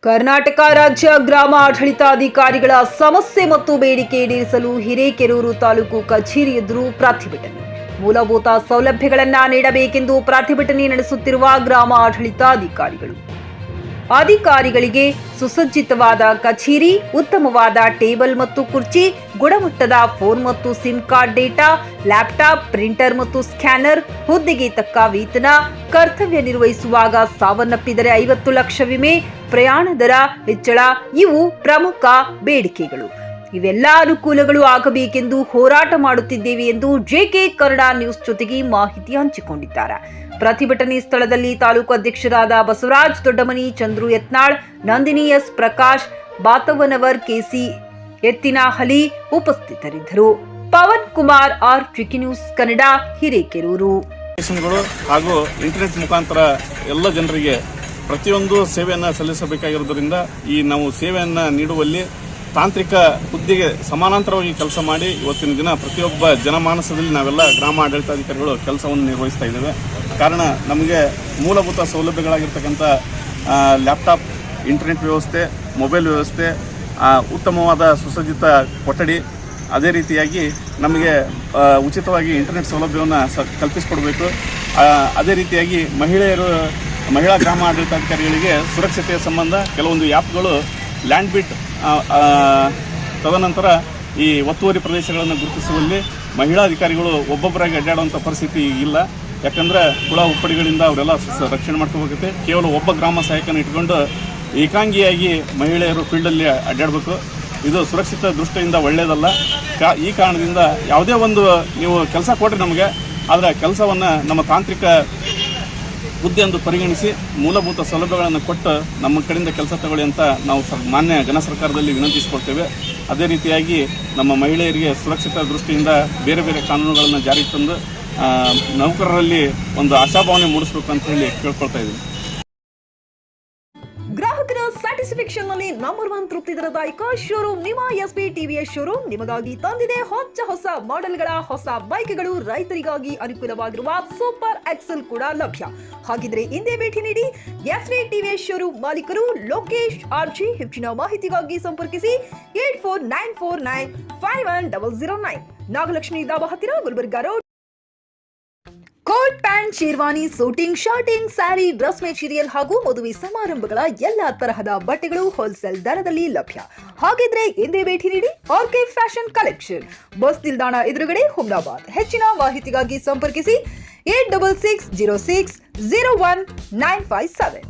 ಕರ್ನಾಟಕ ರಾಜ್ಯ ಗ್ರಾಮ ಆಡಳಿತಾಧಿಕಾರಿಗಳ ಸಮಸ್ಯೆ ಮತ್ತು ಬೇಡಿಕೆ ಈಡೇರಿಸಲು ಹಿರೇಕೆರೂರು ತಾಲೂಕು ಕಚೇರಿ ಎದುರು ಪ್ರತಿಭಟನೆ. ಮೂಲಭೂತ ಸೌಲಭ್ಯಗಳನ್ನು ನೀಡಬೇಕೆಂದು ಪ್ರತಿಭಟನೆ ನಡೆಸುತ್ತಿರುವ ಗ್ರಾಮ ಅಧಿಕಾರಿಗಳಿಗೆ ಸುಸಜ್ಜಿತವಾದ ಕಚೇರಿ, ಉತ್ತಮವಾದ ಟೇಬಲ್ ಮತ್ತು ಕುರ್ಚಿ, ಗುಣಮಟ್ಟದ ಫೋನ್ ಮತ್ತು sim card data, laptop, printer ಮತ್ತು ಸ್ಕ್ಯಾನರ್, ಹುದ್ದೆಗೆ ತಕ್ಕ ವೇತನ, ಕರ್ತವ್ಯ ನಿರ್ವಹಿಸುವಾಗ ಸಾವನ್ನಪ್ಪಿದರೆ 50 ಲಕ್ಷ ವಿಮೆ, ಪ್ರಯಾಣ ದರ ಹೆಚ್ಚಳ ಇವು ಪ್ರಮುಖ ಬೇಡಿಕೆಗಳು. ಇವೆಲ್ಲ ಅನುಕೂಲಗಳು ಆಗಬೇಕೆಂದು ಹೋರಾಟ ಮಾಡುತ್ತಿದ್ದೇವೆ ಎಂದು ಜೆಕೆ ಕನ್ನಡ ನ್ಯೂಸ್ ಜೊತೆಗೆ ಮಾಹಿತಿ ಹಂಚಿಕೊಂಡಿದ್ದಾರೆ. ಪ್ರತಿಭಟನೆ ಸ್ಥಳದಲ್ಲಿ ತಾಲೂಕು ಅಧ್ಯಕ್ಷರಾದ ಬಸವರಾಜ್ ದೊಡ್ಡಮನಿ, ಚಂದ್ರು ಯತ್ನಾಳ್, ನಂದಿನಿ ಎಸ್ ಪ್ರಕಾಶ್, ಬಾತವನವರ್, ಕೆಸಿ ಎತ್ತಿನಹಲಿ ಉಪಸ್ಥಿತರಿದ್ದರು. Pavan Kumar R, JK news Kannada, Hirekerur. ಹಾಗೂ ಇಂಟರ್ನೆಟ್ ಮುಖಾಂತರ ಎಲ್ಲ ಜನರಿಗೆ ಪ್ರತಿಯೊಂದು ಸೇವೆಯನ್ನು ಸಲ್ಲಿಸಬೇಕಾಗಿರುವುದರಿಂದ ಈ ನಾವು ಸೇವೆಯನ್ನು ನೀಡುವಲ್ಲಿ ತಾಂತ್ರಿಕ ಹುದ್ದೆಗೆ ಸಮಾನಾಂತರವಾಗಿ ಕೆಲಸ ಮಾಡಿ ಇವತ್ತಿನ ದಿನ ಪ್ರತಿಯೊಬ್ಬ ಜನಮಾನಸದಲ್ಲಿ ನಾವೆಲ್ಲ ಗ್ರಾಮ ಆಡಳಿತಾಧಿಕಾರಿಗಳು ಕೆಲಸವನ್ನು ನಿರ್ವಹಿಸ್ತಾ ಇದ್ದೇವೆ. ಕಾರಣ ನಮಗೆ ಮೂಲಭೂತ ಸೌಲಭ್ಯಗಳಾಗಿರ್ತಕ್ಕಂಥ ಲ್ಯಾಪ್ಟಾಪ್, ಇಂಟರ್ನೆಟ್ ವ್ಯವಸ್ಥೆ, ಮೊಬೈಲ್ ವ್ಯವಸ್ಥೆ, ಉತ್ತಮವಾದ ಸುಸಜ್ಜಿತ ಕೊಠಡಿ, ಅದೇ ರೀತಿಯಾಗಿ ನಮಗೆ ಉಚಿತವಾಗಿ ಇಂಟರ್ನೆಟ್ ಸೌಲಭ್ಯವನ್ನು ಕಲ್ಪಿಸಿಕೊಡಬೇಕು. ಅದೇ ರೀತಿಯಾಗಿ ಮಹಿಳಾ ಗ್ರಾಮ ಆಡಳಿತಾಧಿಕಾರಿಗಳಿಗೆ ಸುರಕ್ಷತೆಯ ಸಂಬಂಧ ಕೆಲವೊಂದು ಆ್ಯಪ್ಗಳು ಲ್ಯಾಂಡ್ ಬಿಟ್, ತದನಂತರ ಈ ಒತ್ತುವರಿ ಪ್ರದೇಶಗಳನ್ನು ಗುರುತಿಸುವಲ್ಲಿ ಮಹಿಳಾ ಅಧಿಕಾರಿಗಳು ಒಬ್ಬೊಬ್ಬರಾಗಿ ಅಡ್ಡಾಡುವಂಥ ಪರಿಸ್ಥಿತಿ ಇಲ್ಲ. ಯಾಕಂದರೆ ಹುಳ ಉಪ್ಪಡಿಗಳಿಂದ ಅವರೆಲ್ಲ ರಕ್ಷಣೆ ಮಾಡ್ಕೋಬೇಕಂತೆ. ಕೇವಲ ಒಬ್ಬ ಗ್ರಾಮ ಸಹಾಯಕನ ಇಟ್ಕೊಂಡು ಏಕಾಂಗಿಯಾಗಿ ಮಹಿಳೆಯರು ಫೀಲ್ಡಲ್ಲಿ ಅಡ್ಡಾಡಬೇಕು. ಇದು ಸುರಕ್ಷಿತ ದೃಷ್ಟಿಯಿಂದ ಒಳ್ಳೆಯದಲ್ಲ. ಈ ಕಾರಣದಿಂದ ಯಾವುದೇ ಒಂದು ನೀವು ಕೆಲಸ ಕೊಟ್ಟರೆ ನಮಗೆ, ಆದರೆ ಕೆಲಸವನ್ನು ನಮ್ಮ ತಾಂತ್ರಿಕ ಹುದ್ದೆ ಎಂದು ಪರಿಗಣಿಸಿ ಮೂಲಭೂತ ಸೌಲಭ್ಯಗಳನ್ನು ಕೊಟ್ಟು ನಮ್ಮ ಕಡೆಯಿಂದ ಕೆಲಸ ತಗೊಳ್ಳಿ ಅಂತ ನಾವು ಮಾನ್ಯ ಘನ ಸರ್ಕಾರದಲ್ಲಿ ವಿನಂತಿಸಿಕೊಳ್ತೇವೆ. ಅದೇ ರೀತಿಯಾಗಿ ನಮ್ಮ ಮಹಿಳೆಯರಿಗೆ ಸುರಕ್ಷಿತ ದೃಷ್ಟಿಯಿಂದ ಬೇರೆ ಬೇರೆ ಕಾನೂನುಗಳನ್ನು ಜಾರಿಗೆ ತಂದು ನೌಕರರಲ್ಲಿ ಒಂದು ಆಶಾಭಾವನೆ ಮೂಡಿಸಬೇಕು ಅಂತ ಹೇಳಿ ಕೇಳ್ಕೊಳ್ತಾ ಇದ್ದೀನಿ. ಗ್ರಾಹಕರ ಸ್ಯಾಟಿಸ್ಫ್ಯಾಕ್ಷನ್ ನಲ್ಲಿ ನಂಬರ್ 1 ತೃಪ್ತಿ ದರದಾಯಕ ಶೋರೂಮ್ ನಿಮ್ಮ ಎಸ್ಪಿ ಟಿವಿಎಸ್ ಶೋರೂಮ್ ನಿಮಗಾಗಿ ತಂದಿದೆ ಹೊಸ ಮಾಡೆಲ್ಗಳ ಹೊಸ ಬೈಕ್ಗಳು. ರೈತರಿಗಾಗಿ ಅನುಕೂಲವಾಗಿರುವ ಸೂಪರ್ ಎಕ್ಸೆಲ್ ಕೂಡ ಲಭ್ಯ. ಹಾಗಿದ್ರೆ ಹಿಂದೆ ಭೇಟಿ ನೀಡಿ ಎಸ್ಪಿ ಟಿವಿಎಸ್ ಶೋರೂಮ್ ಮಾಲೀಕರು ಲೋಕೇಶ್ ಆರ್ಜಿ. ಹೆಚ್ಚಿನ ಮಾಹಿತಿಗಾಗಿ ಸಂಪರ್ಕಿಸಿ 8494951009, ನಾಗಲಕ್ಷ್ಮಿ ದಾಬಾ ಹತ್ತಿರ, Gulbarga road. Coat pant, sherwani, suiting, shirting, sari, dress material ಹಾಗೂ ಮದುವೆ ಸಮಾರಂಭಗಳ ಎಲ್ಲಾ ತರಹದ ಬಟ್ಟೆಗಳು ಹೋಲ್ಸೇಲ್ ದರದಲ್ಲಿ ಲಭ್ಯ. ಹಾಗಿದ್ರೆ ಎಂದೇ ಭೇಟಿ ನೀಡಿ ಆರ್ಕೆ ಫ್ಯಾಷನ್ ಕಲೆಕ್ಷನ್, ಬಸ್ ನಿಲ್ದಾಣ ಎದುರುಗಡೆ, ಹುಮ್ನಾಬಾದ್. ಹೆಚ್ಚಿನ ಮಾಹಿತಿಗಾಗಿ ಸಂಪರ್ಕಿಸಿ 8660601957.